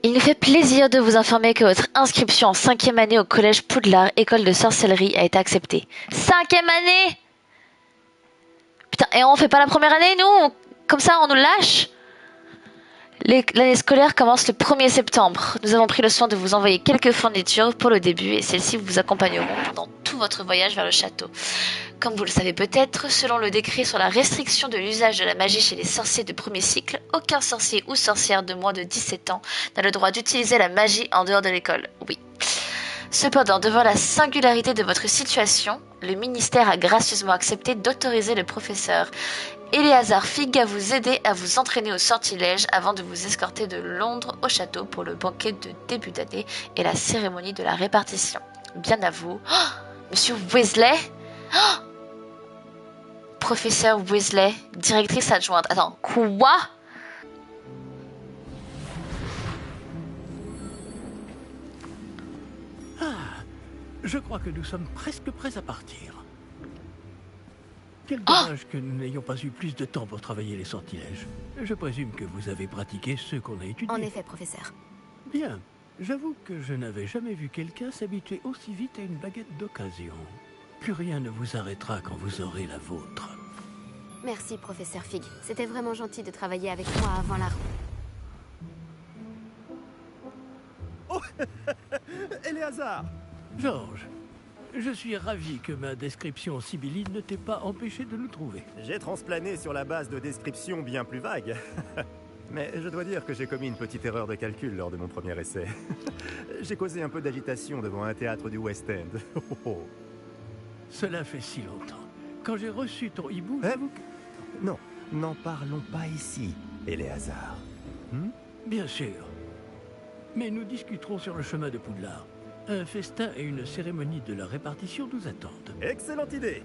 Il nous fait plaisir de vous informer que votre inscription en 5e année au collège Poudlard, école de sorcellerie, a été acceptée. 5e année! Putain, et on fait pas la première année, nous? Comme ça, on nous lâche? L'année scolaire commence le 1er septembre. Nous avons pris le soin de vous envoyer quelques fournitures pour le début et celles-ci vous accompagneront pendant tout votre voyage vers le château. Comme vous le savez peut-être, selon le décret sur la restriction de l'usage de la magie chez les sorciers de premier cycle, aucun sorcier ou sorcière de moins de 17 ans n'a le droit d'utiliser la magie en dehors de l'école. Oui. Cependant, devant la singularité de votre situation, le ministère a gracieusement accepté d'autoriser le professeur Éléazar Fig à vous aider à vous entraîner au sortilège avant de vous escorter de Londres au château pour le banquet de début d'année et la cérémonie de la répartition. Bien à vous. Oh, Monsieur Weasley. Oh, Professeur Weasley, directrice adjointe. Attends, quoi? Je crois que nous sommes presque prêts à partir. Quel dommage que nous n'ayons pas eu plus de temps pour travailler les sortilèges. Je présume que vous avez pratiqué ceux qu'on a étudiés. En effet, professeur. Bien. J'avoue que je n'avais jamais vu quelqu'un s'habituer aussi vite à une baguette d'occasion. Plus rien ne vous arrêtera quand vous aurez la vôtre. Merci, professeur Fig. C'était vraiment gentil de travailler avec moi avant la... Oh Éléazar! Georges, je suis ravi que ma description sibylline ne t'ait pas empêché de nous trouver. J'ai transplané sur la base de descriptions bien plus vagues. Mais je dois dire que j'ai commis une petite erreur de calcul lors de mon premier essai. J'ai causé un peu d'agitation devant un théâtre du West End. Cela fait si longtemps. Quand j'ai reçu ton hibou... Non, n'en parlons pas ici, Éléazar. Bien sûr. Mais nous discuterons sur le chemin de Poudlard. Un festin et une cérémonie de la répartition nous attendent. Excellente idée!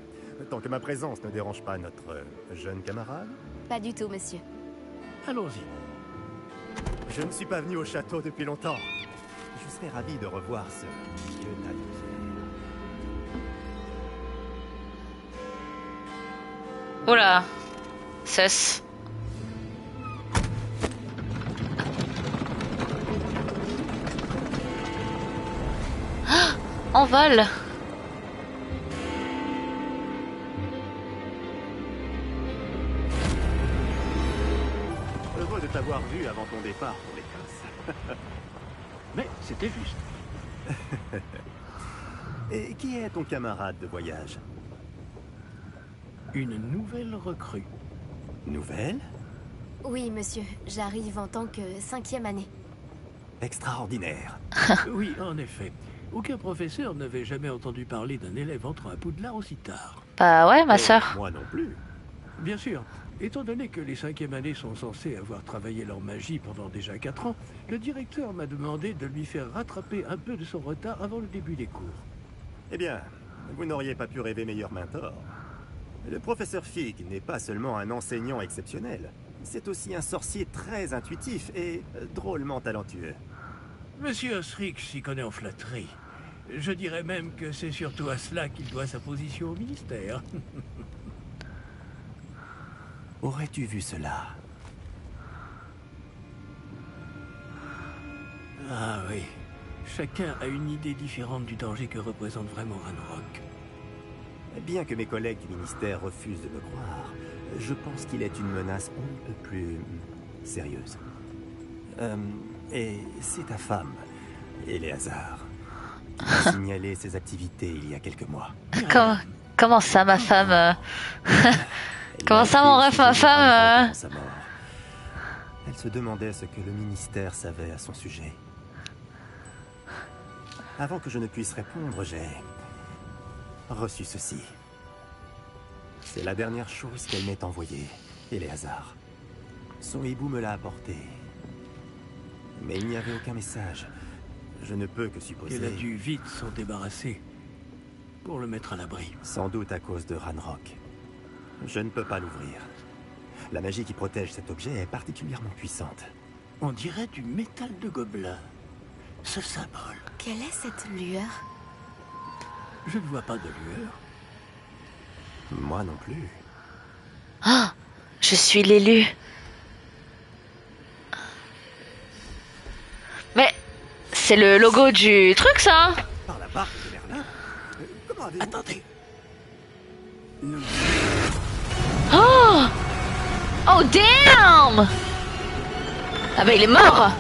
Tant que ma présence ne dérange pas notre jeune camarade. Pas du tout, monsieur. Allons-y. Je ne suis pas venu au château depuis longtemps. Je serais ravi de revoir ce vieux tas de pierre. Oula. Cesse. En vol. Heureux de t'avoir vu avant ton départ pour l'Écosse. Mais c'était juste. Et qui est ton camarade de voyage? Une nouvelle recrue. Nouvelle? Oui, monsieur. J'arrive en tant que 5e année. Extraordinaire. Oui, en effet. Aucun professeur n'avait jamais entendu parler d'un élève entrant à Poudlard aussi tard. Bah ouais, ma sœur. Moi non plus. Bien sûr. Étant donné que les 5e années sont censées avoir travaillé leur magie pendant déjà 4 ans, le directeur m'a demandé de lui faire rattraper un peu de son retard avant le début des cours. Eh bien, vous n'auriez pas pu rêver meilleur mentor. Le professeur Fig n'est pas seulement un enseignant exceptionnel, c'est aussi un sorcier très intuitif et drôlement talentueux. Monsieur Osric s'y connaît en flatterie. Je dirais même que c'est surtout à cela qu'il doit sa position au ministère. Aurais-tu vu cela? Ah oui. Chacun a une idée différente du danger que représente vraiment Ranrock. Bien que mes collègues du ministère refusent de me croire, je pense qu'il est une menace un peu plus sérieuse. Et c'est ta femme, Éléazar, qui a signalé ses activités il y a quelques mois. Comment ça, ma femme Comment ça, mon ref, ma femme Sa mort. Elle se demandait ce que le ministère savait à son sujet. Avant que je ne puisse répondre, j'ai reçu ceci. C'est la dernière chose qu'elle m'ait envoyée, Éléazar. Son hibou me l'a apporté. Mais il n'y avait aucun message. Je ne peux que supposer... qu'elle a dû vite s'en débarrasser pour le mettre à l'abri. Sans doute à cause de Ranrock. Je ne peux pas l'ouvrir. La magie qui protège cet objet est particulièrement puissante. On dirait du métal de gobelin. Ce symbole. Quelle est cette lueur? Je ne vois pas de lueur. Moi non plus. Ah, je suis l'élu. Mais c'est le logo du truc, ça. Par la barque de Merlin. Comment avez-vous... Attendez. Nous... Oh! Oh damn! Ah bah il est mort!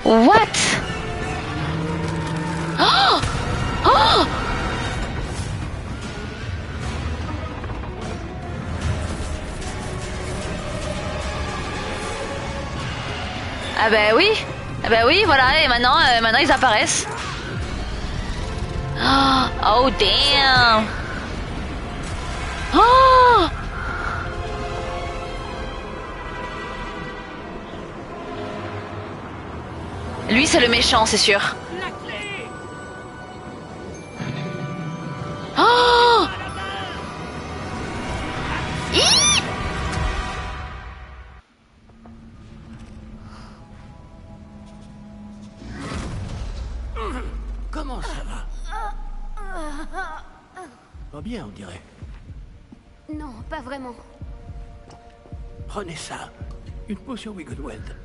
Oh, what? Oh! Oh! Ah bah oui! Ah bah oui, voilà, et maintenant, maintenant ils apparaissent. Oh, oh damn! Oh! Lui, c'est le méchant, c'est sûr. La clé! Oh! Hi! Comment ça va? Pas bien, on dirait. Non, pas vraiment. Prenez ça. Une potion Wiggleweld.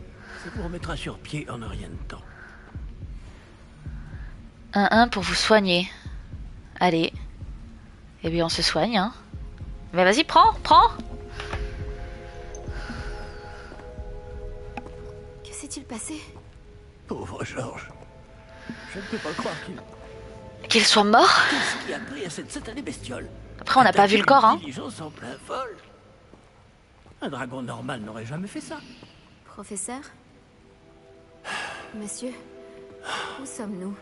Ça vous remettra sur pied en un rien de temps. 1-1 pour vous soigner. Allez. Eh bien, on se soigne, hein. Mais vas-y, prends, prends. Que s'est-il passé? Pauvre Georges. Je ne peux pas croire Qu'il soit mort. Qu'est-ce qui a pris à cette satanée bestiole? Après, on n'a pas vu le corps, hein. Une diligence en plein vol. Un dragon normal n'aurait jamais fait ça. Professeur? Monsieur? Où sommes-nous?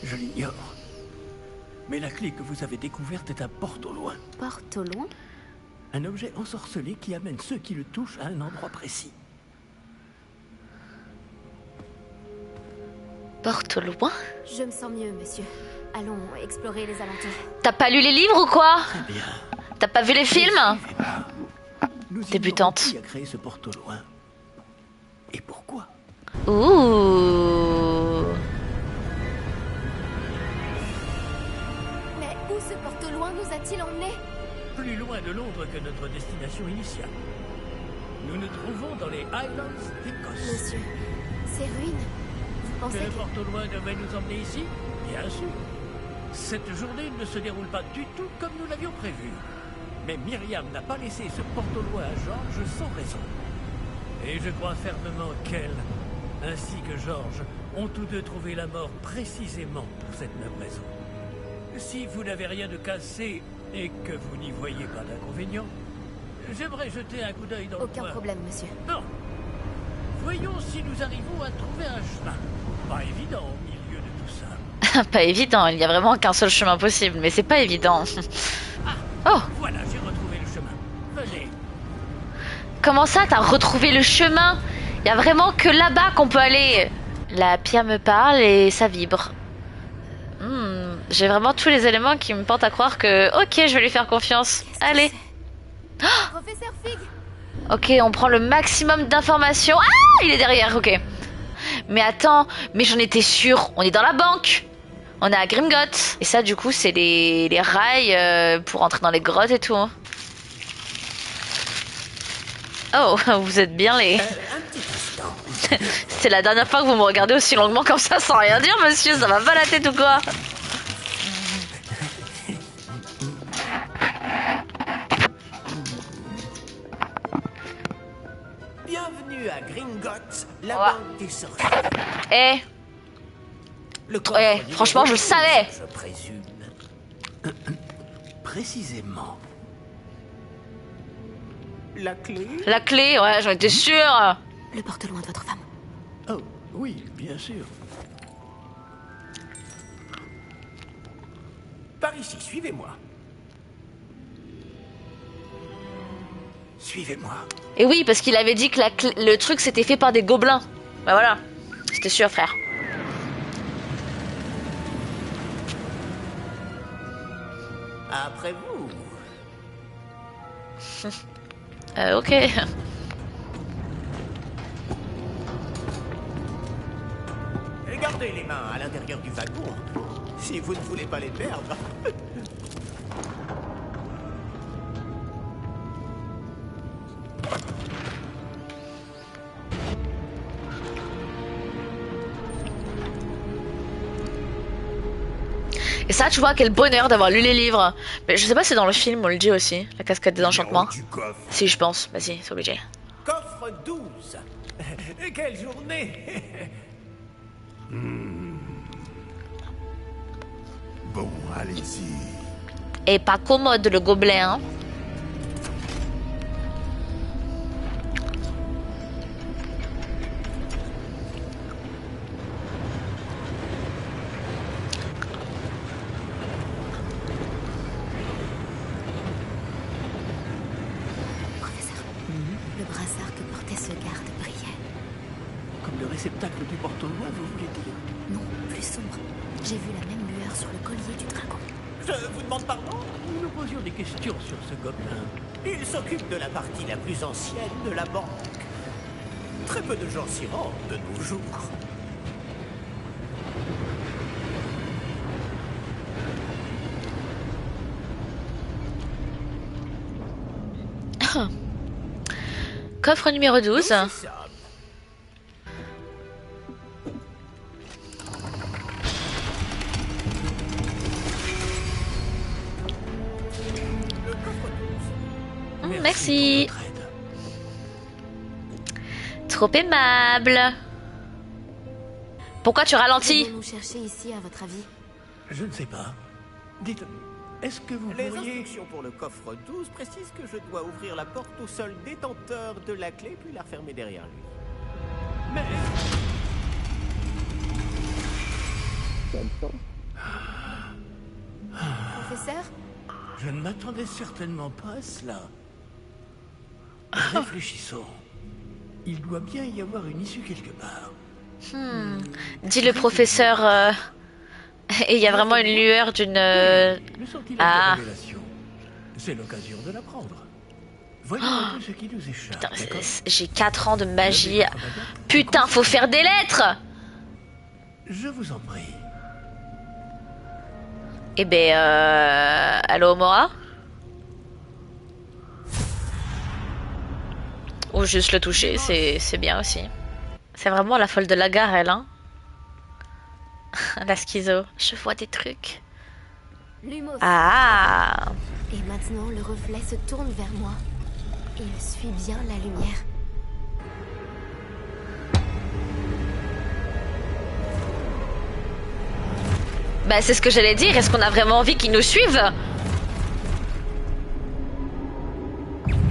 Je l'ignore. Mais la clé que vous avez découverte est un porte au loin. Porte au loin? Un objet ensorcelé qui amène ceux qui le touchent à un endroit précis. Porte au loin. Je me sens mieux, monsieur. Allons explorer les alentours. T'as pas lu les livres ou quoi? Très bien. T'as pas vu les films? Suivez-moi. Nous Débutante. ignorons qui a créé ce porte au loin. Et pourquoi? Ouh. Mais où ce porte au loin nous a-t-il emmenés? Plus loin de Londres que notre destination initiale. Nous nous trouvons dans les Highlands d'Écosse. Monsieur, ces ruines, vous Que pensez le que... porte au loin devait nous emmener ici? Bien sûr. Cette journée ne se déroule pas du tout comme nous l'avions prévu. Mais Myriam n'a pas laissé ce porte au loin à Georges sans raison. Et je crois fermement qu'elle, ainsi que Georges, ont tous deux trouvé la mort précisément pour cette même raison. Si vous n'avez rien de cassé et que vous n'y voyez pas d'inconvénient, j'aimerais jeter un coup d'œil dans Aucun le coin. problème, monsieur. Bon. Voyons si nous arrivons à trouver un chemin. Pas évident au milieu de tout ça. Pas évident, il y a vraiment qu'un seul chemin possible, mais c'est pas évident. Oh, Voilà, j'ai retrouvé le chemin. Venez. comment ça, t'as retrouvé le chemin? Il y a vraiment que là-bas qu'on peut aller. La pierre me parle et ça vibre. J'ai vraiment tous les éléments qui me portent à croire que, ok, je vais lui faire confiance. Qu'est-ce que Allez. c'est? Professeur Fig! Ok, on prend le maximum d'informations. Ah, il est derrière, ok. Mais attends, mais j'en étais sûre. On est dans la banque. On est à Grimgott. Et ça, du coup, c'est les rails pour entrer dans les grottes et tout. Oh, vous êtes bien les... Un petit instant. C'est la dernière fois que vous me regardez aussi longuement comme ça sans rien dire, monsieur. Ça va pas la tête ou quoi? Bienvenue à Gringotts, la Ouais. banque des sorciers. Eh, Le franchement, je le savais. Je présume. Précisément. La clé? la clé, ouais, j'en étais sûre. Le porte au loin de votre femme. Oh, oui, bien sûr. Par ici, suivez-moi. Suivez-moi. Et oui, parce qu'il avait dit que le truc c'était fait par des gobelins. Bah voilà, c'était sûr, frère. Après vous. Ok. Et gardez les mains à l'intérieur du wagon, si vous ne voulez pas les perdre. Et ça, tu vois, quel bonheur d'avoir lu les livres. Mais je sais pas si dans le film on le dit aussi, la cascade des enchantements. Du coffre. Si, je pense. Vas-y, c'est obligé. Coffre 12. Quelle journée. Bon, allez-y. Et pas commode le gobelet, hein. Professeur, le brassard que portait ce garde brillait. Comme le réceptacle du porte-loi, vous voulez dire? Non, plus sombre. J'ai vu la même lueur sur le collier du dragon. Je vous demande pardon? Nous nous posions des questions sur ce gobelin. Il s'occupe de la partie la plus ancienne de la banque. Très peu de gens s'y rendent de nos jours. Coffre numéro 12. C'est ça. Le coffre 12. Merci. pour votre aide. Trop aimable. Pourquoi tu ralentis? Nous chercher ici, à votre avis? Je ne sais pas. Dites, est-ce que vous Les pourriez... instructions pour le coffre 12 précisent que je dois ouvrir la porte au seul détenteur de la clé puis la refermer derrière lui. Mais... Professeur? Je ne m'attendais certainement pas à cela. Réfléchissons. Il doit bien y avoir une issue quelque part. Dit le professeur. Et il y a vraiment une lueur d'une. Le sortilège ah. de révélation. C'est l'occasion de l'apprendre. Voyons un peu ce qui nous échappe. Putain, d'accord? j'ai 4 ans de magie. Putain, faut faire des lettres! Je vous en prie. Eh ben, allô, Mora? Ou juste le toucher, c'est bien aussi. C'est vraiment la folle de la gare, elle, hein? La schizo. Je vois des trucs. Lumos. Ah! Et maintenant, le reflet se tourne vers moi. Il suit bien la lumière. Bah, c'est ce que j'allais dire. Est-ce qu'on a vraiment envie qu'ils nous suivent?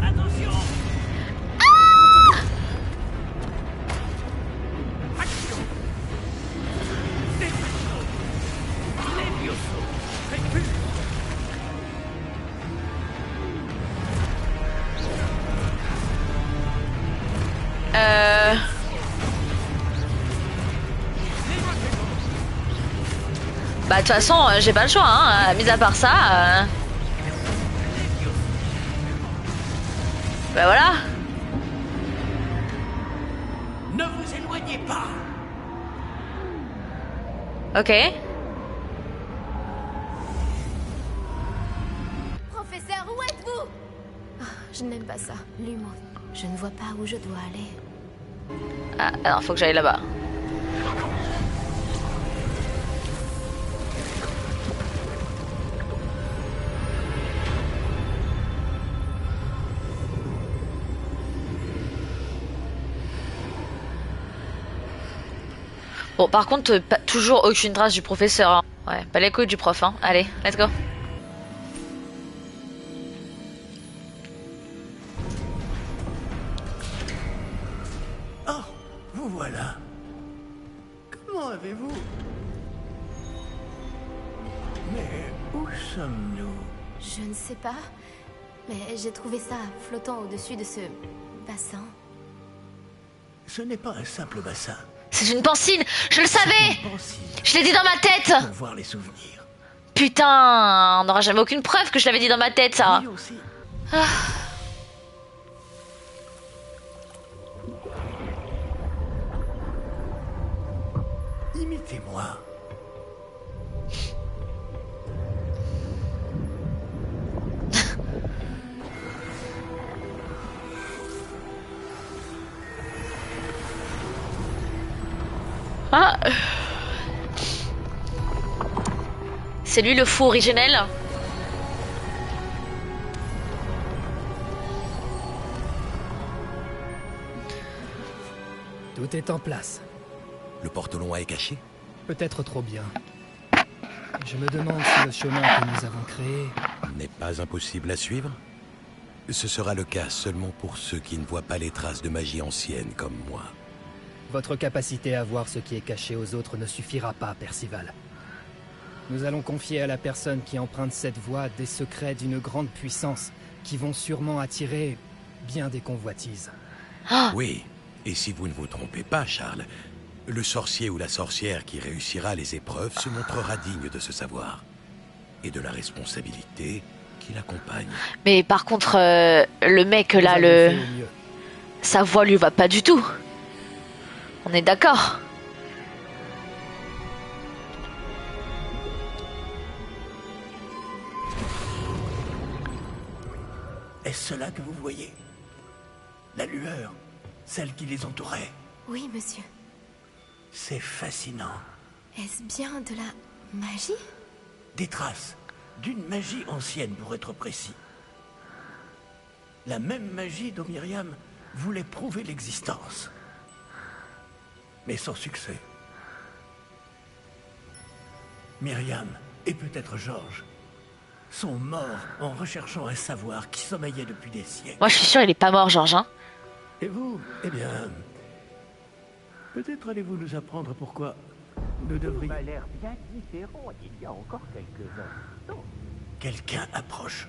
Attention! Action! Défenseur! Levioso! Répulse! Bah, de toute façon, j'ai pas le choix, hein. Mis à part ça. Bah voilà. Ne vous éloignez pas! Ok. Professeur, où êtes-vous? Ah, je n'aime pas ça. Lumos. Je ne vois pas où je dois aller. Ah, alors, faut que j'aille là-bas. Bon, par contre, toujours aucune trace du professeur. Hein. Ouais, pas les couilles du prof. Hein. Allez, let's go. Oh, vous voilà. Comment avez-vous... Mais où sommes-nous? Je ne sais pas. Mais j'ai trouvé ça flottant au-dessus de ce bassin. Ce n'est pas un simple bassin. C'est une pancine. Je le savais. Pensez Je l'ai dit dans ma tête. pour voir les souvenirs. Putain, on n'aura jamais aucune preuve que je l'avais dit dans ma tête, ça. Oui aussi. Imitez-moi. Ah. C'est lui le fou originel? Tout est en place. Le porte-loin est caché? Peut-être trop bien. Je me demande si le chemin que nous avons créé... N'est pas impossible à suivre? Ce sera le cas seulement pour ceux qui ne voient pas les traces de magie ancienne comme moi. Votre capacité à voir ce qui est caché aux autres ne suffira pas, Percival. Nous allons confier à la personne qui emprunte cette voie des secrets d'une grande puissance qui vont sûrement attirer bien des convoitises. Oui, et si vous ne vous trompez pas, Charles, le sorcier ou la sorcière qui réussira les épreuves se montrera digne de ce savoir et de la responsabilité qui l'accompagne. Mais par contre, le mec là, Nous avons fait au mieux. sa voix lui va pas du tout. On est d'accord? Est-ce cela que vous voyez? La lueur, celle qui les entourait. Oui, monsieur. C'est fascinant. Est-ce bien de la magie? Des traces d'une magie ancienne, pour être précis. La même magie dont Myriam voulait prouver l'existence. Mais sans succès. Myriam, et peut-être Georges, sont morts en recherchant un savoir qui sommeillait depuis des siècles. Moi je suis sûre il est pas mort, Georges. Hein. Et vous, eh bien... Peut-être allez-vous nous apprendre pourquoi nous devrions... A l'air bien différent il y a encore quelques instants. Quelqu'un approche.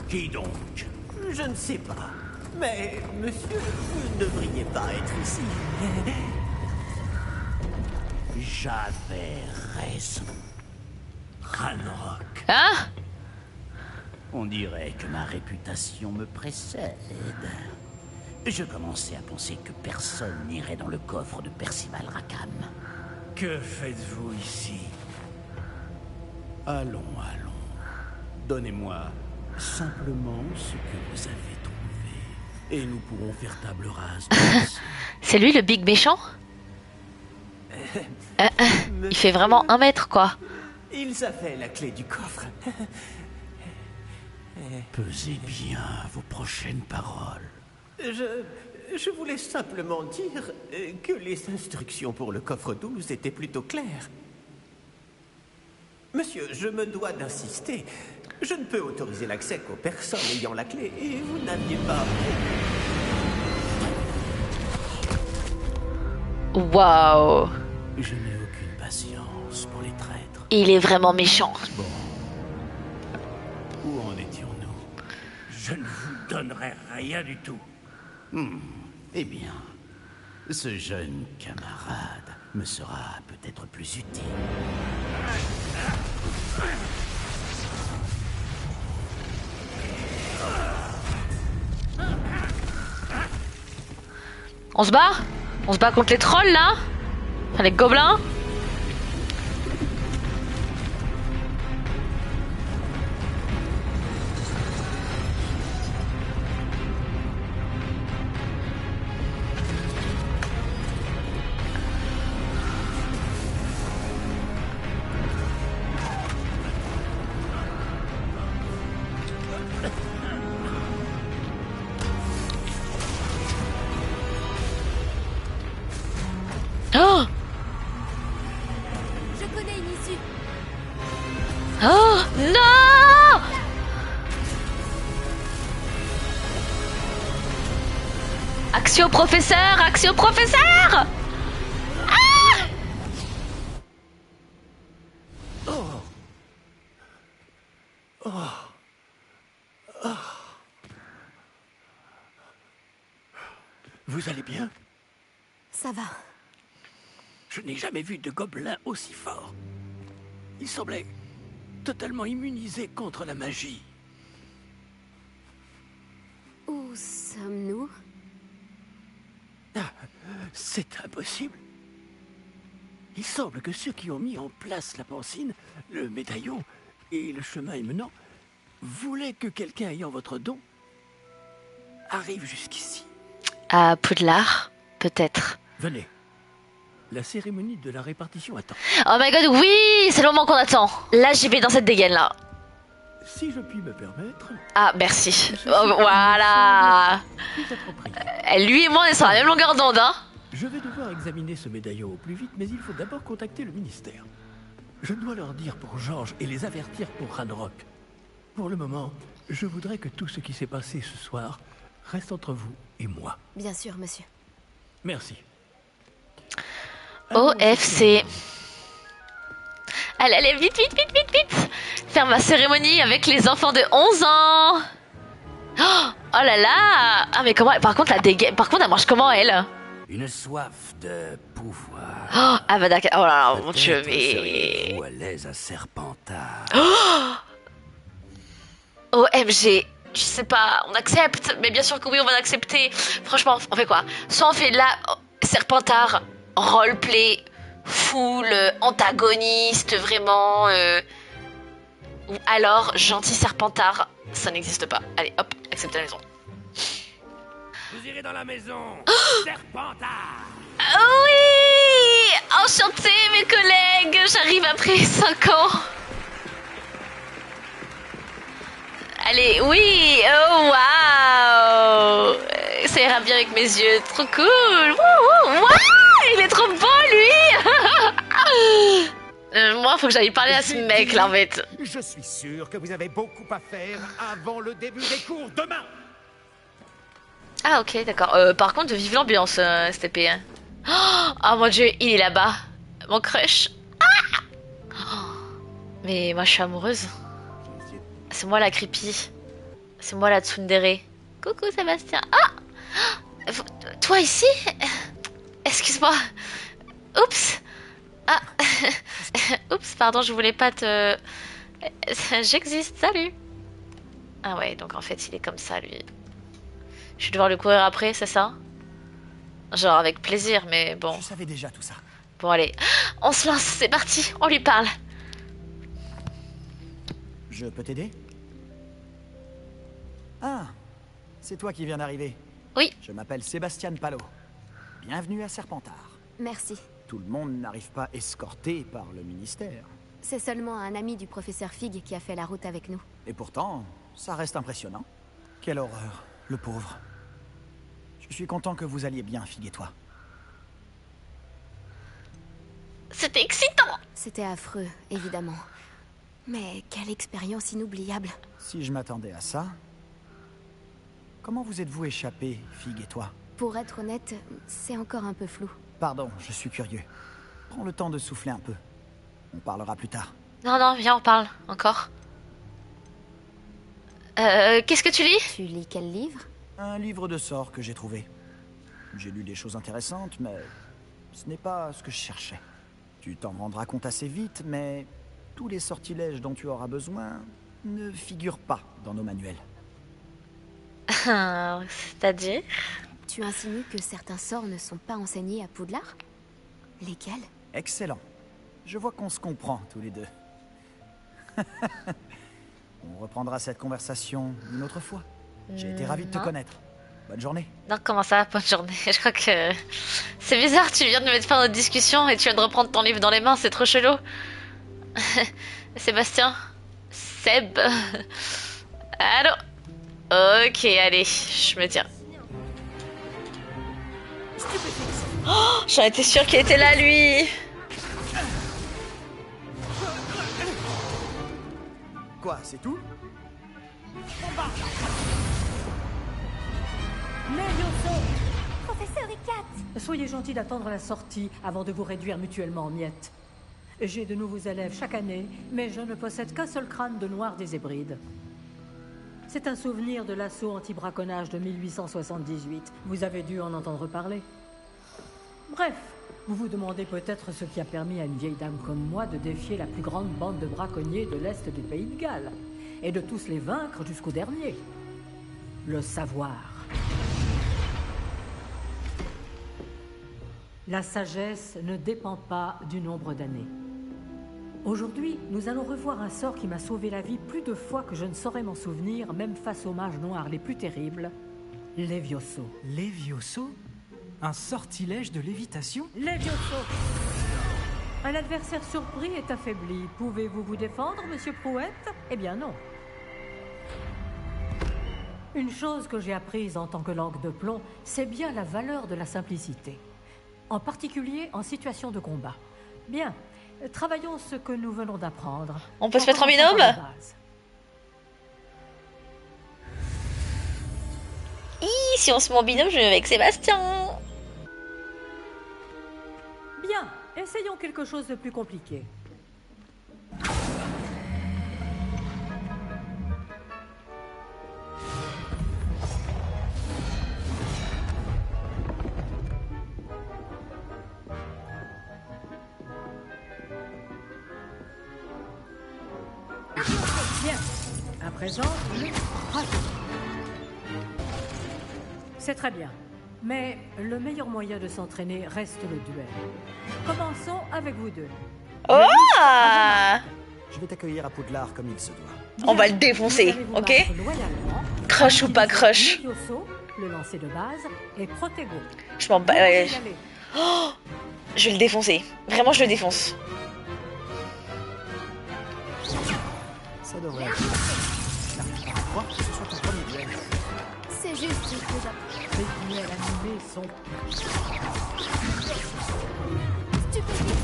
Qui donc? Je ne sais pas. Mais, monsieur, vous ne devriez pas être ici. J'avais raison. Ranrock. Hein? On dirait que ma réputation me précède. Je commençais à penser que personne n'irait dans le coffre de Percival Rackham. Que faites-vous ici? Allons. Donnez-moi simplement ce que vous avez trouvé. Et nous pourrons faire table rase. C'est lui le big méchant? Il fait vraiment 1 mètre quoi. Ils avaient la clé du coffre. Pesez bien vos prochaines paroles. Je voulais simplement dire que les instructions pour le coffre 12 étaient plutôt claires. Monsieur, je me dois d'insister. Je ne peux autoriser l'accès qu'aux personnes ayant la clé, et vous n'aviez pas... Waouh. Je n'ai aucune patience pour les traîtres. Il est vraiment méchant. Bon. Où en étions-nous? Je ne vous donnerai rien du tout. Eh bien, ce jeune camarade me sera peut-être plus utile. On se bat? On se bat contre les trolls là? Enfin les gobelins? Oh! Je connais une issue. Oh! Non! Axio professeur! Axio professeur! Vous allez bien? Ça va. Je n'ai jamais vu de gobelin aussi fort. Il semblait totalement immunisé contre la magie. Où sommes-nous? C'est impossible. Il semble que ceux qui ont mis en place la pancine, le médaillon et le chemin émenant voulaient que quelqu'un ayant votre don arrive jusqu'ici. À Poudlard, peut-être. Venez. La cérémonie de la répartition attend. Oh my god, oui, c'est le moment qu'on attend. Là, j'y vais dans cette dégaine là. Si je puis me permettre... Ah, merci. Oh, voilà. Lui et moi, on est sur la même longueur d'onde, hein. Je vais devoir examiner ce médaillon au plus vite, mais il faut d'abord contacter le ministère. Je dois leur dire pour George et les avertir pour Ranrock. Pour le moment, je voudrais que tout ce qui s'est passé ce soir reste entre vous et moi. Bien sûr, monsieur. Merci. OFC. Allez, allez, vite, vite, vite, vite, vite. Faire ma cérémonie avec les enfants de 11 ans. Oh là là. Ah, mais comment... Par contre, elle mange comment, elle? Une soif de pouvoir. Oh, ah bah d'accord. Oh là là, mon Dieu, mais... Seriez-vous à l'aise à Serpentard? OMG. Je sais pas, on accepte. Mais bien sûr que oui, on va accepter. Franchement, on fait quoi? Soit on fait là, Serpentard, roleplay, full, antagoniste, vraiment... Ou alors, gentil Serpentard, ça n'existe pas. Allez, hop, accepte la maison. Vous irez dans la maison, Serpentard. Oui! Enchanté, mes collègues. J'arrive après 5 ans. Allez, oui! Oh, waouh! Ça ira bien avec mes yeux. Trop cool! Wouh! Il est trop beau, lui! Moi, faut que j'aille parler à ce mec, là, en fait. Je suis sûr que vous avez beaucoup à faire avant le début des cours demain. Ah, ok, d'accord. Par contre, vive l'ambiance, STP. Oh mon Dieu, il est là-bas. Mon crush. Ah! Oh. Mais moi, je suis amoureuse. C'est moi la creepy. C'est moi la tsundere. Coucou Sébastien. Ah! Toi ici? Excuse-moi. Oups. Ah. Oups, pardon, je voulais pas te... J'existe, salut. Ah ouais, donc en fait, il est comme ça, lui. Je vais devoir le courir après, c'est ça? Genre avec plaisir, mais bon. Je savais déjà tout ça. Bon, allez. On se lance, c'est parti, on lui parle. Je peux t'aider? Ah, c'est toi qui viens d'arriver. Oui. Je m'appelle Sébastien Palo. Bienvenue à Serpentard. Merci. Tout le monde n'arrive pas escorté par le ministère. C'est seulement un ami du professeur Fig qui a fait la route avec nous. Et pourtant, ça reste impressionnant. Quelle horreur, le pauvre. Je suis content que vous alliez bien, Fig et toi. C'était excitant. C'était affreux, évidemment. Mais quelle expérience inoubliable. Si je m'attendais à ça... Comment vous êtes-vous échappés, Fig et toi? Pour être honnête, c'est encore un peu flou. Pardon, je suis curieux. Prends le temps de souffler un peu. On parlera plus tard. Non, non, viens, on parle, encore. Qu'est-ce que tu lis? Tu lis quel livre? Un livre de sorts que j'ai trouvé. J'ai lu des choses intéressantes, mais ce n'est pas ce que je cherchais. Tu t'en rendras compte assez vite, mais tous les sortilèges dont tu auras besoin ne figurent pas dans nos manuels. C'est-à-dire? Tu insinues que certains sorts ne sont pas enseignés à Poudlard? Lesquels? Excellent. Je vois qu'on se comprend tous les deux. On reprendra cette conversation une autre fois. J'ai été ravi de te connaître. Bonne journée. Non, comment ça, bonne journée? Je crois que... C'est bizarre, tu viens de me faire notre discussion et tu viens de reprendre ton livre dans les mains, c'est trop chelou. Sébastien? Seb? Allô? Ok, allez, je me tiens. Oh, j'en étais sûre qu'il était là, lui. Quoi, c'est tout? Professeur Icat! Soyez gentil d'attendre la sortie avant de vous réduire mutuellement en miettes. J'ai de nouveaux élèves chaque année, mais je ne possède qu'un seul crâne de noir des Hébrides. C'est un souvenir de l'assaut anti-braconnage de 1878. Vous avez dû en entendre parler. Bref, vous vous demandez peut-être ce qui a permis à une vieille dame comme moi de défier la plus grande bande de braconniers de l'Est du pays de Galles, et de tous les vaincre jusqu'au dernier. Le savoir. La sagesse ne dépend pas du nombre d'années. Aujourd'hui, nous allons revoir un sort qui m'a sauvé la vie plus de fois que je ne saurais m'en souvenir, même face aux mages noirs les plus terribles, Levioso. Levioso? Un sortilège de lévitation? Levioso! Un adversaire surpris est affaibli. Pouvez-vous vous défendre, monsieur Prouette? Eh bien non. Une chose que j'ai apprise en tant que langue de plomb, c'est bien la valeur de la simplicité. En particulier en situation de combat. Bien, travaillons ce que nous venons d'apprendre. On peut se mettre en binôme? Si on se met en binôme, je vais avec Sébastien. Bien, essayons quelque chose de plus compliqué. Bien, à présent, le rajout. C'est très bien. Mais le meilleur moyen de s'entraîner reste le duel. Commençons avec vous deux. Oh! Je vais t'accueillir à Poudlard comme il se doit. On va le défoncer, ok? Crush ou pas crush? Le lancer de base et Protego. Je m'en bats. Ouais. Oh, je vais le défoncer. Vraiment, je le défonce. Ça devrait être. Je crois que ce soit ton premier duel. C'est juste déjà. Les duels animés sont stupéfiants.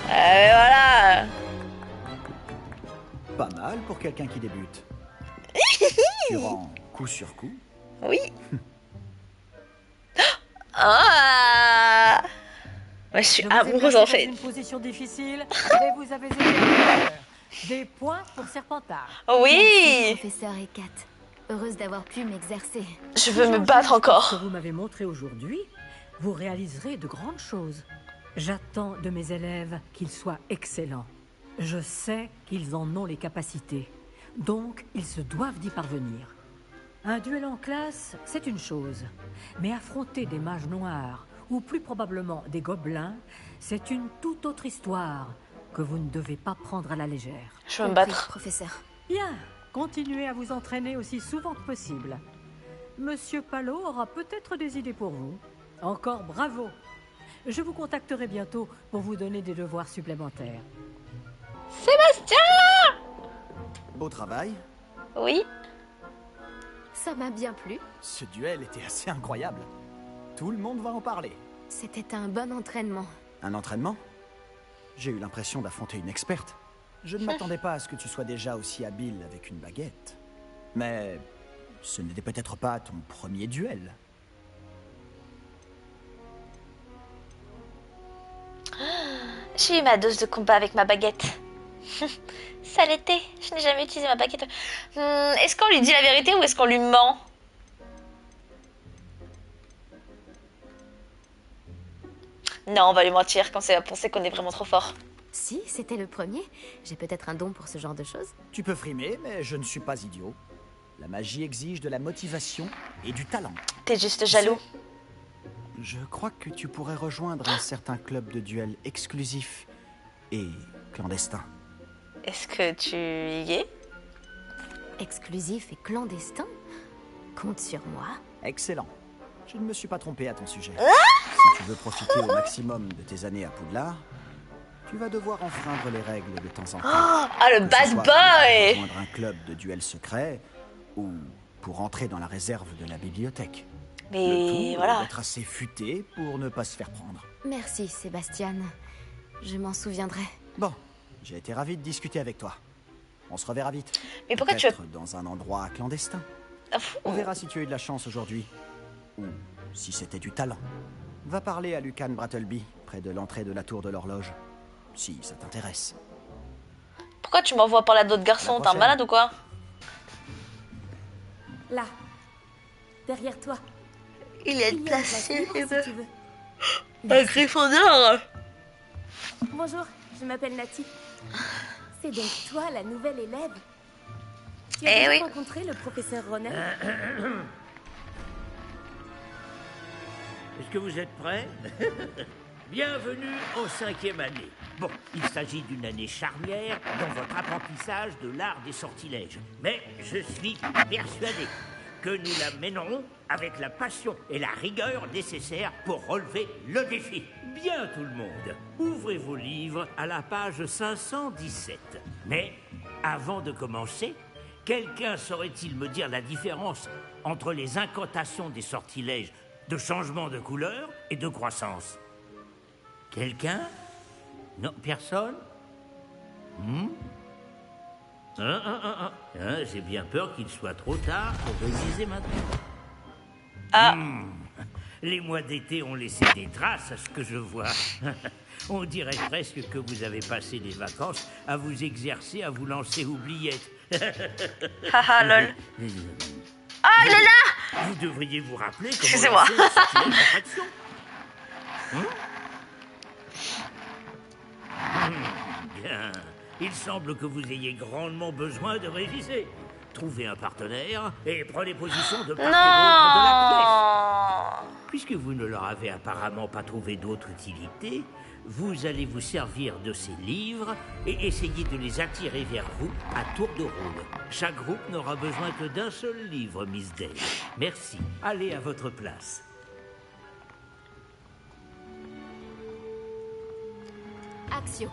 Voilà. Pas mal pour quelqu'un qui débute. Tu rends coup sur coup. Oui. Ah. Moi, je suis amoureuse en fait. Une position difficile et vous avez des points pour Serpentard. Oui. Merci, professeur Hécate. Heureuse d'avoir pu m'exercer. Je veux me battre encore. Ce que vous m'avez montré aujourd'hui, vous réaliserez de grandes choses. J'attends de mes élèves qu'ils soient excellents. Je sais qu'ils en ont les capacités. Donc, ils se doivent d'y parvenir. Un duel en classe, c'est une chose. Mais affronter des mages noirs, ou plus probablement des gobelins, c'est une toute autre histoire que vous ne devez pas prendre à la légère. Je veux me battre. Professeur. Bien, continuez à vous entraîner aussi souvent que possible. Monsieur Palot aura peut-être des idées pour vous. Encore bravo. Je vous contacterai bientôt pour vous donner des devoirs supplémentaires. Sébastien! Beau travail. Oui. Ça m'a bien plu. Ce duel était assez incroyable. Tout le monde va en parler. C'était un bon entraînement. Un entraînement? J'ai eu l'impression d'affronter une experte. Je ne m'attendais pas à ce que tu sois déjà aussi habile avec une baguette. Mais ce n'était peut-être pas ton premier duel. J'ai eu ma dose de combat avec ma baguette. Ça l'était. Je n'ai jamais utilisé ma baguette. Est-ce qu'on lui dit la vérité ou est-ce qu'on lui ment? Non, on va lui mentir quand c'est à penser qu'on est vraiment trop fort. Si, c'était le premier. J'ai peut-être un don pour ce genre de choses. Tu peux frimer, mais je ne suis pas idiot. La magie exige de la motivation et du talent. T'es juste jaloux. Je crois que tu pourrais rejoindre un certain club de duel exclusif et clandestin. Est-ce que tu y es? Exclusif et clandestin? Compte sur moi. Excellent. Je ne me suis pas trompé à ton sujet. Si tu veux profiter au maximum de tes années à Poudlard, tu vas devoir enfreindre les règles de temps en temps. Ah, le bad boy! Pour rejoindre un club de duel secret ou pour entrer dans la réserve de la bibliothèque. Mais voilà. Être assez futé pour ne pas se faire prendre. Merci, Sébastien. Je m'en souviendrai. Bon, j'ai été ravi de discuter avec toi. On se reverra vite. Mais pourquoi tu veux... dans un endroit clandestin. On verra si tu as eu de la chance aujourd'hui. Ou si c'était du talent. Va parler à Lucan Brattleby, près de l'entrée de la tour de l'horloge. Si ça t'intéresse. Pourquoi tu m'envoies parler à d'autres garçons? T'es un malade ou quoi? Là. Derrière toi. Il est placé, si tu veux. Un Gryffondor. Bonjour, je m'appelle Nati. C'est donc toi, la nouvelle élève. Tu as déjà rencontré le professeur Ronel? Est-ce que vous êtes prêts? Bienvenue en 5e année. Bon, il s'agit d'une année charnière dans votre apprentissage de l'art des sortilèges. Mais je suis persuadé que nous la mènerons avec la passion et la rigueur nécessaires pour relever le défi. Bien tout le monde, ouvrez vos livres à la page 517. Mais avant de commencer, quelqu'un saurait-il me dire la différence entre les incantations des sortilèges de changement de couleur et de croissance? Quelqu'un? Non, personne? J'ai bien peur qu'il soit trop tard pour réviser maintenant. Les mois d'été ont laissé des traces à ce que je vois. On dirait presque que vous avez passé des vacances à vous exercer, à vous lancer oubliettes. Haha, lol. Ah, il est là! Vous devriez vous rappeler comment... Excusez-moi. Bien. Il semble que vous ayez grandement besoin de réviser. Trouvez un partenaire et prenez position de part et d'autre de la pièce. Puisque vous ne leur avez apparemment pas trouvé d'autre utilité, vous allez vous servir de ces livres et essayer de les attirer vers vous à tour de rôle. Chaque groupe n'aura besoin que d'un seul livre, Miss Day. Merci. Allez à votre place. Accio.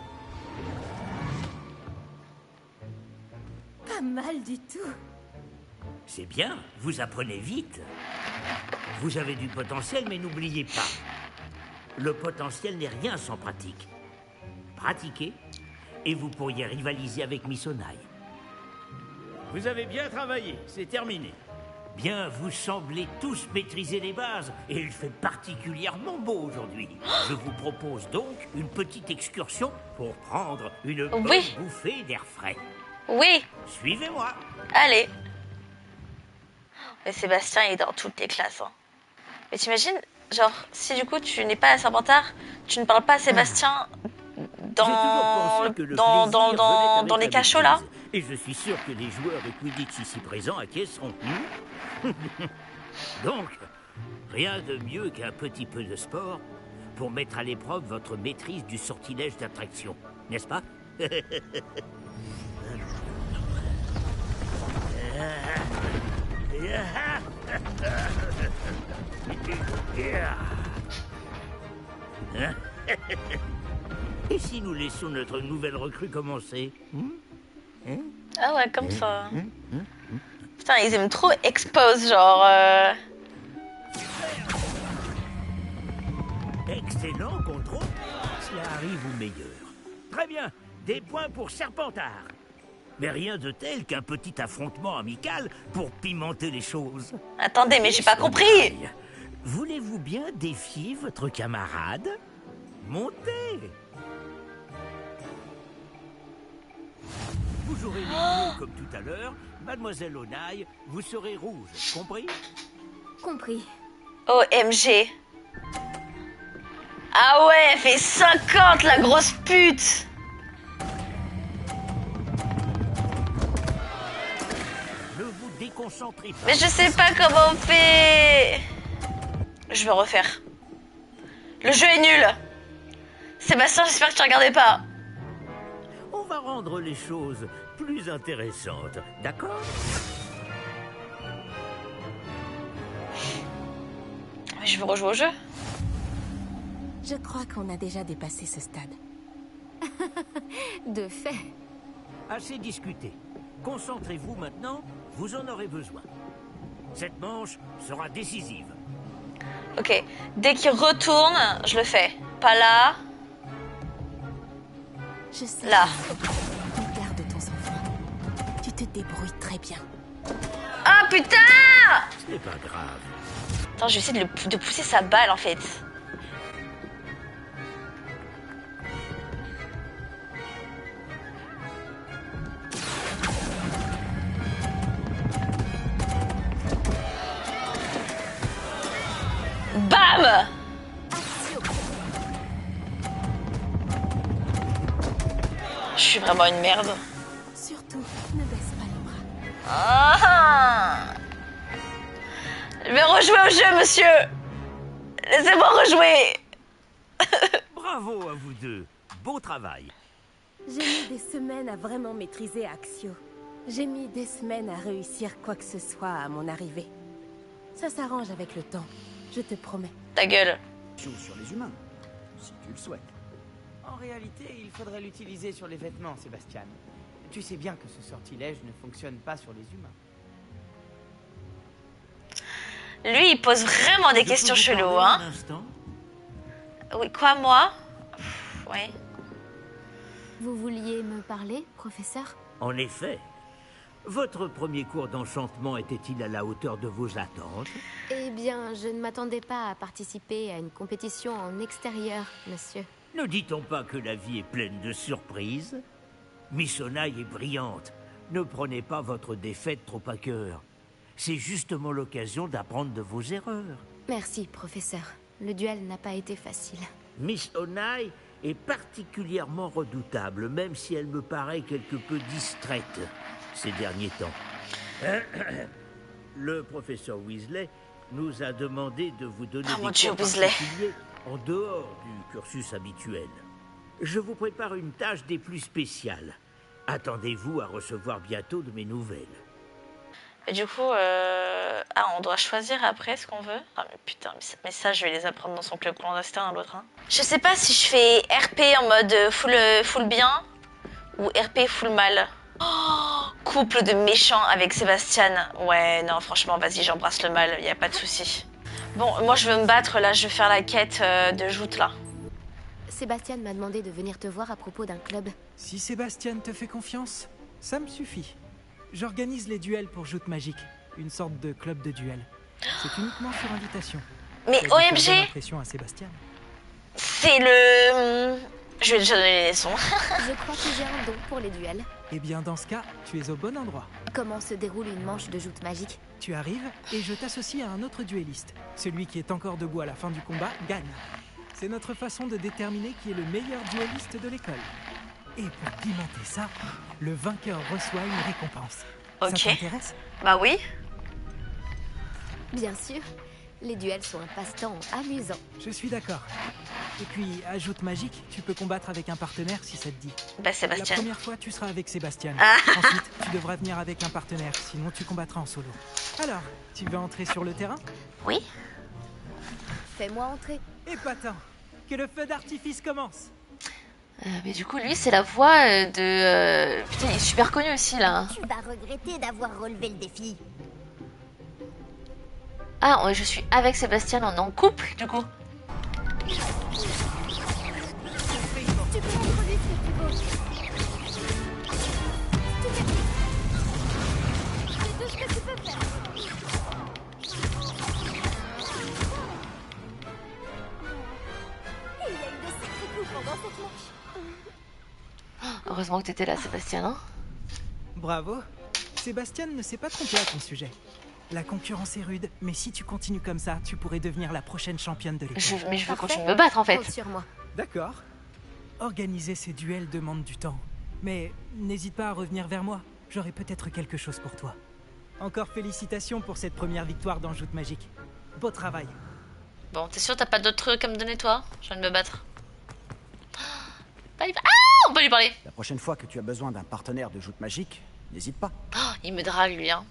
Pas mal du tout. C'est bien, vous apprenez vite. Vous avez du potentiel, mais n'oubliez pas, le potentiel n'est rien sans pratique. Pratiquez, et vous pourriez rivaliser avec Miss Onaï. Vous avez bien travaillé, c'est terminé. Bien, vous semblez tous maîtriser les bases, et il fait particulièrement beau aujourd'hui. Je vous propose donc une petite excursion pour prendre une bonne bouffée d'air frais. Oui. Suivez-moi. Allez. Mais Sébastien, il est dans toutes les classes. Hein. Mais t'imagines, genre, si du coup tu n'es pas à Serpentard, tu ne parles pas à Sébastien dans les cachots là. Et je suis sûr que les joueurs de Quidditch ici présents acquiesceront. Donc, rien de mieux qu'un petit peu de sport pour mettre à l'épreuve votre maîtrise du sortilège d'attraction, n'est-ce pas? Et si nous laissons notre nouvelle recrue commencer? Ah ouais, comme ça. Putain, ils aiment trop expose, genre... Excellent contrôle. Cela arrive au meilleur. Très bien, des points pour Serpentard. Mais rien de tel qu'un petit affrontement amical pour pimenter les choses. Attendez, mais j'ai pas compris. Voulez-vous bien défier votre camarade? Montez. Vous jouerez les bleus comme tout à l'heure. Mademoiselle Onaï, vous serez rouge, compris? Compris. OMG. Ah ouais, elle fait 50, la grosse pute. Ne vous déconcentrez pas. Mais je sais pas comment on fait. Je vais refaire. Le jeu est nul. Sébastien, j'espère que tu regardais pas. On va rendre les choses plus intéressantes, d'accord? Je veux rejouer au jeu. Je crois qu'on a déjà dépassé ce stade. De fait. Assez discuté. Concentrez-vous maintenant, vous en aurez besoin. Cette manche sera décisive. Ok, dès qu'il retourne, je le fais. Pas là. Je sais. Là. Regarde ton sang-froid. Tu te débrouilles très bien. Ah putain! Ce n'est pas grave. Attends, je vais essayer de pousser sa balle en fait. Bam! Je suis vraiment une merde. Surtout, ne baisse pas les bras. Ah! Je vais rejouer au jeu, monsieur. Laissez-moi rejouer. Bravo à vous deux. Beau travail. J'ai mis des semaines à vraiment maîtriser Accio. J'ai mis des semaines à réussir quoi que ce soit à mon arrivée. Ça s'arrange avec le temps, je te promets. Ta gueule. Joue sur les humains, si tu le souhaites. En réalité, il faudrait l'utiliser sur les vêtements, Sébastien. Tu sais bien que ce sortilège ne fonctionne pas sur les humains. Lui, il pose vraiment des questions cheloues, hein. Oui, quoi, moi? Ouais. Vous vouliez me parler, professeur? En effet. Votre premier cours d'enchantement était-il à la hauteur de vos attentes? Eh bien, je ne m'attendais pas à participer à une compétition en extérieur, monsieur. Ne dit-on pas que la vie est pleine de surprises? Miss Onai est brillante. Ne prenez pas votre défaite trop à cœur. C'est justement l'occasion d'apprendre de vos erreurs. Merci, professeur. Le duel n'a pas été facile. Miss Onai est particulièrement redoutable, même si elle me paraît quelque peu distraite ces derniers temps. Le professeur Weasley nous a demandé de vous donner des cours particuliers en dehors du cursus habituel. Je vous prépare une tâche des plus spéciales. Attendez-vous à recevoir bientôt de mes nouvelles. Et du coup, on doit choisir après ce qu'on veut. Ah mais putain, mais ça je vais les apprendre dans son club clandestin, l'autre. Hein. Je sais pas si je fais RP en mode full bien ou RP full mal. Oh, couple de méchants avec Sébastien. Ouais, non, franchement, vas-y, j'embrasse le mal, y a pas de souci. Bon, moi je veux me battre là, je vais faire la quête de joute là. Sébastien m'a demandé de venir te voir à propos d'un club. Si Sébastien te fait confiance, ça me suffit. J'organise les duels pour joute magique, une sorte de club de duel. C'est uniquement sur invitation. Mais OMG, à Sébastien. C'est le... Je vais déjà donner les sons. Je crois que j'ai un don pour les duels. Eh bien, dans ce cas, tu es au bon endroit. Comment se déroule une manche de joute magique? Tu arrives et je t'associe à un autre duelliste. Celui qui est encore debout à la fin du combat gagne. C'est notre façon de déterminer qui est le meilleur duelliste de l'école. Et pour pimenter ça, le vainqueur reçoit une récompense. Ok. Ça t'intéresse? Bah oui. Bien sûr. Les duels sont un passe-temps amusant. Je suis d'accord. Et puis, ajoute magique, tu peux combattre avec un partenaire si ça te dit. Bah Sébastien. La première fois, tu seras avec Sébastien. Ah. Ensuite, tu devras venir avec un partenaire, sinon tu combattras en solo. Alors, tu veux entrer sur le terrain? Oui. Fais-moi entrer. Épatant. Que le feu d'artifice commence. Mais du coup, lui, c'est la voix de... Putain, il est super connu aussi, là. Tu vas regretter d'avoir relevé le défi. Ah, je suis avec Sébastien, on est en couple, du coup. Tu peux être lui si tu veux. C'est tout ce que tu peux faire. Il y a eu de sacrés coups pendant cette manche. Heureusement que t'étais là, Sébastien, hein. Bravo. Sébastien ne s'est pas trompé à ton sujet. La concurrence est rude, mais si tu continues comme ça, tu pourrais devenir la prochaine championne de l'équipe. Mais je veux continuer de me battre, en fait. Compte sur moi. D'accord. Organiser ces duels demande du temps. Mais n'hésite pas à revenir vers moi. J'aurai peut-être quelque chose pour toi. Encore félicitations pour cette première victoire dans Joute Magique. Beau travail. Bon, t'es sûr t'as pas d'autres trucs à me donner, toi? Je viens de me battre. Ah, on peut lui parler. La prochaine fois que tu as besoin d'un partenaire de Joute Magique, n'hésite pas. Oh, il me drague, lui, hein.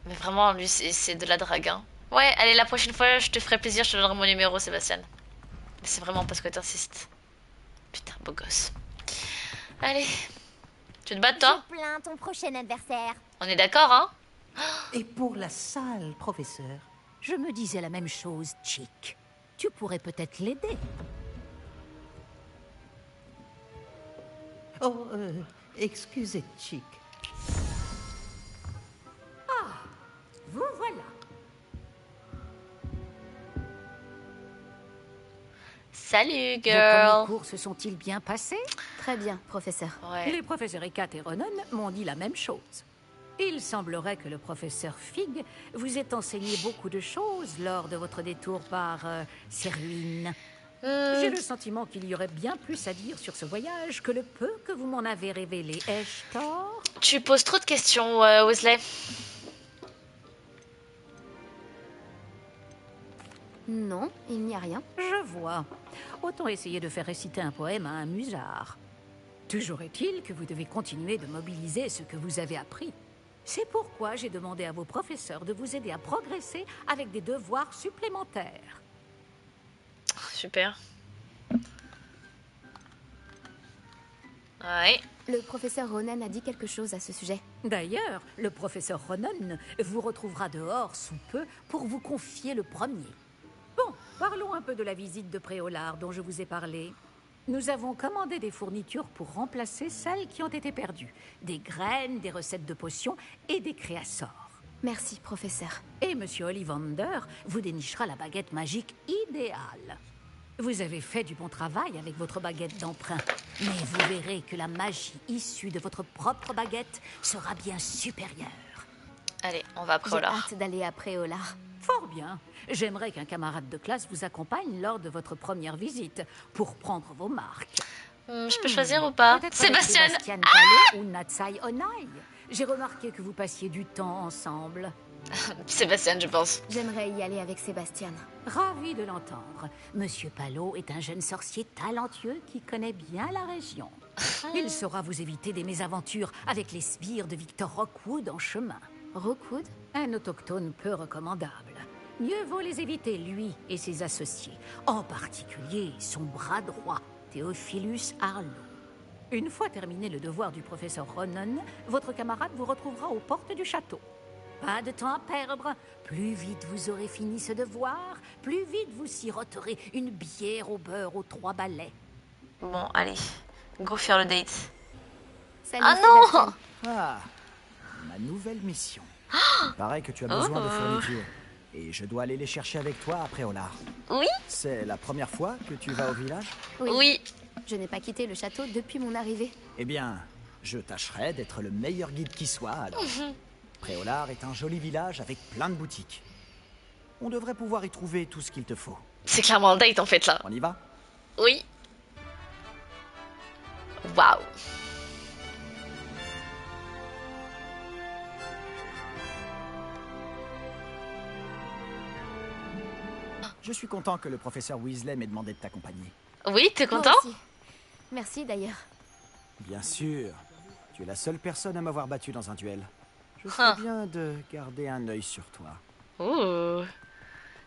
Mais vraiment, lui, c'est de la drague, hein. Ouais, allez, la prochaine fois, je te ferai plaisir, je te donnerai mon numéro, Sébastien. Mais c'est vraiment parce que t'insistes. Putain, beau gosse. Allez. Tu te bats, toi? Je plains ton prochain adversaire. On est d'accord, hein? Et pour la salle, professeur, je me disais la même chose, Chick. Tu pourrais peut-être l'aider. Oh, excusez, Chick. Vous voilà. Salut, Vos girl. premiers cours se sont-ils bien passés? Très bien, professeur. Ouais. Les professeurs Ekat et Ronan m'ont dit la même chose. Il semblerait que le professeur Fig vous ait enseigné beaucoup de choses lors de votre détour par ces ruines. J'ai le sentiment qu'il y aurait bien plus à dire sur ce voyage que le peu que vous m'en avez révélé. Ai-je tort? Tu poses trop de questions, Weasley. Non, il n'y a rien. Je vois. Autant essayer de faire réciter un poème à un musard. Toujours est-il que vous devez continuer de mobiliser ce que vous avez appris. C'est pourquoi j'ai demandé à vos professeurs de vous aider à progresser avec des devoirs supplémentaires. Super. Ouais. Le professeur Ronan a dit quelque chose à ce sujet. D'ailleurs, le professeur Ronan vous retrouvera dehors sous peu pour vous confier le premier. Bon, parlons un peu de la visite de Préolard dont je vous ai parlé. Nous avons commandé des fournitures pour remplacer celles qui ont été perdues. Des graines, des recettes de potions et des créassors. Merci, professeur. Et Monsieur Ollivander vous dénichera la baguette magique idéale. Vous avez fait du bon travail avec votre baguette d'emprunt, mais vous verrez que la magie issue de votre propre baguette sera bien supérieure. Allez, on va à Préolard. J'ai hâte d'aller à Préolard. Fort bien. J'aimerais qu'un camarade de classe vous accompagne lors de votre première visite pour prendre vos marques. Je peux choisir ou pas? Sébastien. Ou Natsai Onai. J'ai remarqué que vous passiez du temps ensemble. Sébastien, je pense. J'aimerais y aller avec Sébastien. Ravi de l'entendre. Monsieur Palot est un jeune sorcier talentueux qui connaît bien la région. Il saura vous éviter des mésaventures avec les sbires de Victor Rockwood en chemin. Rockwood? Un autochtone peu recommandable. Mieux vaut les éviter, lui et ses associés. En particulier son bras droit, Théophilus Harlow. Une fois terminé le devoir du professeur Ronan, votre camarade vous retrouvera aux portes du château. Pas de temps à perdre. Plus vite vous aurez fini ce devoir, plus vite vous siroterez une bière au beurre aux 3 balais. Bon, allez. Go faire le date. Salut, ah non! Sébastien. Ah, ma nouvelle mission. Il paraît que tu as besoin de fournitures. Et je dois aller les chercher avec toi à Préolard. Oui? C'est la première fois que tu vas au village? Oui. Je n'ai pas quitté le château depuis mon arrivée. Eh bien, je tâcherai d'être le meilleur guide qui soit, alors. Préolard est un joli village avec plein de boutiques. On devrait pouvoir y trouver tout ce qu'il te faut. C'est clairement un date en fait là. On y va? Oui. Waouh. Je suis content que le professeur Weasley m'ait demandé de t'accompagner. Oui, t'es content? Moi aussi. Merci d'ailleurs. Bien sûr. Tu es la seule personne à m'avoir battu dans un duel. Je ferais bien de garder un œil sur toi. Ouh. Non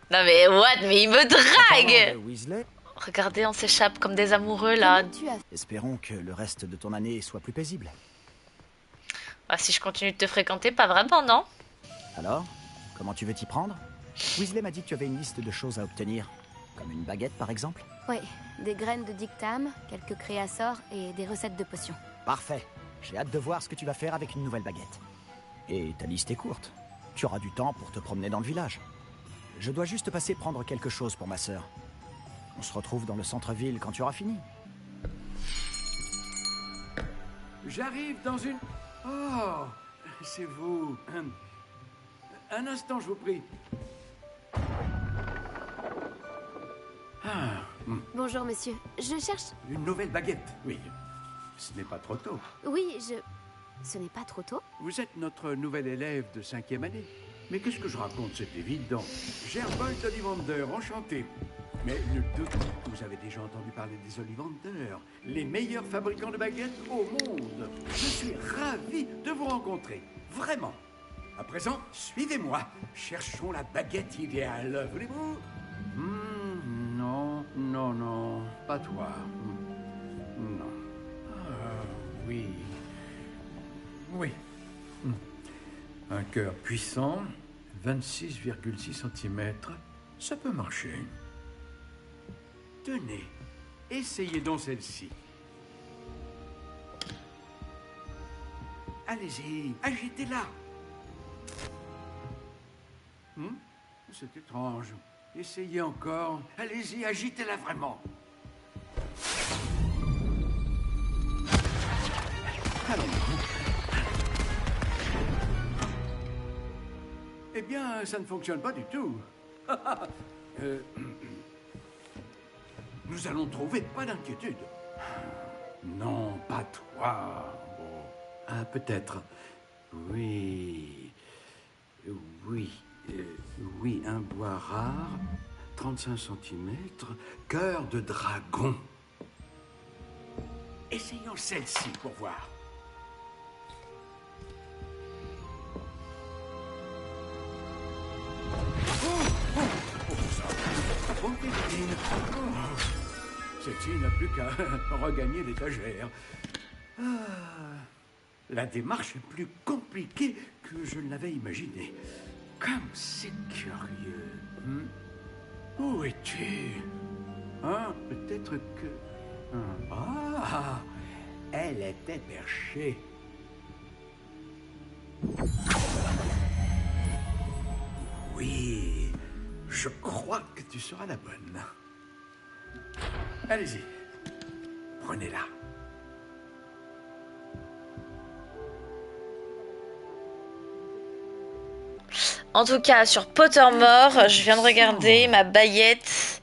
mais what? Mais il me drague! Weasley, Regardez, on s'échappe comme des amoureux là. espérons que le reste de ton année soit plus paisible. Bah, si je continue de te fréquenter, pas vraiment, non? Alors, comment tu veux t'y prendre? Weasley m'a dit que tu avais une liste de choses à obtenir. Comme une baguette, par exemple? Oui, des graines de dictame, quelques créassors et des recettes de potions. Parfait. J'ai hâte de voir ce que tu vas faire avec une nouvelle baguette. Et ta liste est courte. Tu auras du temps pour te promener dans le village. Je dois juste passer prendre quelque chose pour ma sœur. On se retrouve dans le centre-ville quand tu auras fini. J'arrive dans une... Oh, c'est vous. Un instant, je vous prie. Ah, Bonjour monsieur, je cherche... une nouvelle baguette, oui. Ce n'est pas trop tôt. Oui, Ce n'est pas trop tôt? Vous êtes notre nouvelle élève de 5e année. Mais qu'est-ce que je raconte? C'est évident. Gerbold Ollivander, enchanté. Mais nul doute que vous avez déjà entendu parler des Ollivander, les meilleurs fabricants de baguettes au monde. Je suis ravi de vous rencontrer. Vraiment. À présent, suivez-moi. Cherchons la baguette idéale. Voulez-vous? Non, pas toi. Non. Oui. Un cœur puissant, 26,6 cm, ça peut marcher. Tenez, essayez donc celle-ci. Allez-y, agitez-la. C'est étrange. Essayez encore. Allez-y, agitez-la vraiment. Eh bien, ça ne fonctionne pas du tout. Nous allons trouver, pas d'inquiétude. Non, pas toi. Bon. Ah, peut-être. Oui. Oui, un bois rare, 35 cm, cœur de dragon. Essayons celle-ci pour voir. Cétine. Oh. Cétine n'a plus qu'à regagner l'étagère. Ah. La démarche est plus compliquée que je ne l'avais imaginé. Comme c'est curieux. Où es-tu? Hein, peut-être que... Ah, elle était perchée. Oui, je crois que tu seras la bonne. Allez-y, prenez-la. En tout cas, sur Pottermore, je viens de regarder ma baguette.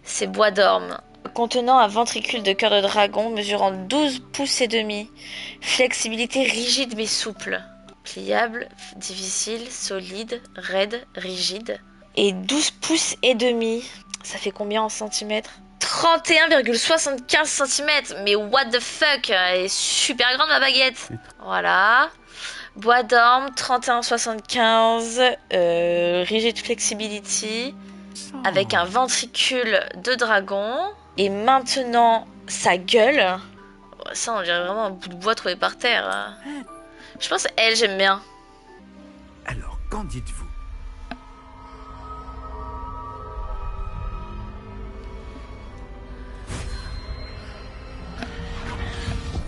C'est bois d'orme. Contenant un ventricule de cœur de dragon mesurant 12 pouces et demi. Flexibilité rigide mais souple. Pliable, difficile, solide, raide, rigide. Et 12 pouces et demi. Ça fait combien en centimètres? 31,75 cm. Mais what the fuck? Elle est super grande ma baguette. Voilà. Bois d'orme, 31,75, rigid flexibility, avec un ventricule de dragon. Et maintenant, sa gueule. Ça, on dirait vraiment un bout de bois trouvé par terre. Je pense elle, j'aime bien. Alors, qu'en dites-vous?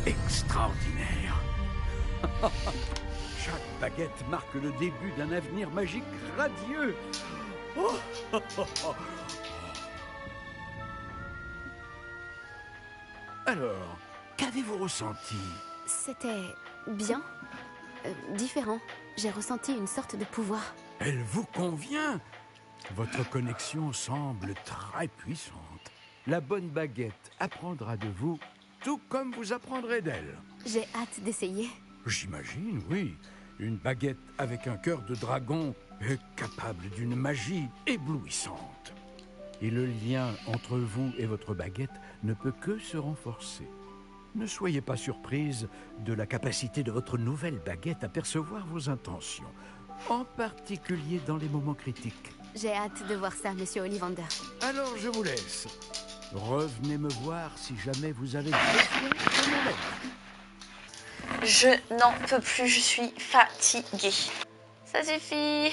Extraordinaire. Chaque baguette marque le début d'un avenir magique radieux. Oh. Alors, qu'avez-vous ressenti? C'était bien, différent. J'ai ressenti une sorte de pouvoir. Elle vous convient? Votre connexion semble très puissante. La bonne baguette apprendra de vous, tout comme vous apprendrez d'elle. J'ai hâte d'essayer. J'imagine, oui. Une baguette avec un cœur de dragon est capable d'une magie éblouissante. Et le lien entre vous et votre baguette ne peut que se renforcer. Ne soyez pas surprise de la capacité de votre nouvelle baguette à percevoir vos intentions, en particulier dans les moments critiques. J'ai hâte de voir ça, Monsieur Ollivander. Alors je vous laisse. Revenez me voir si jamais vous avez besoin de mon aide. Je n'en peux plus, je suis fatiguée. Ça suffit.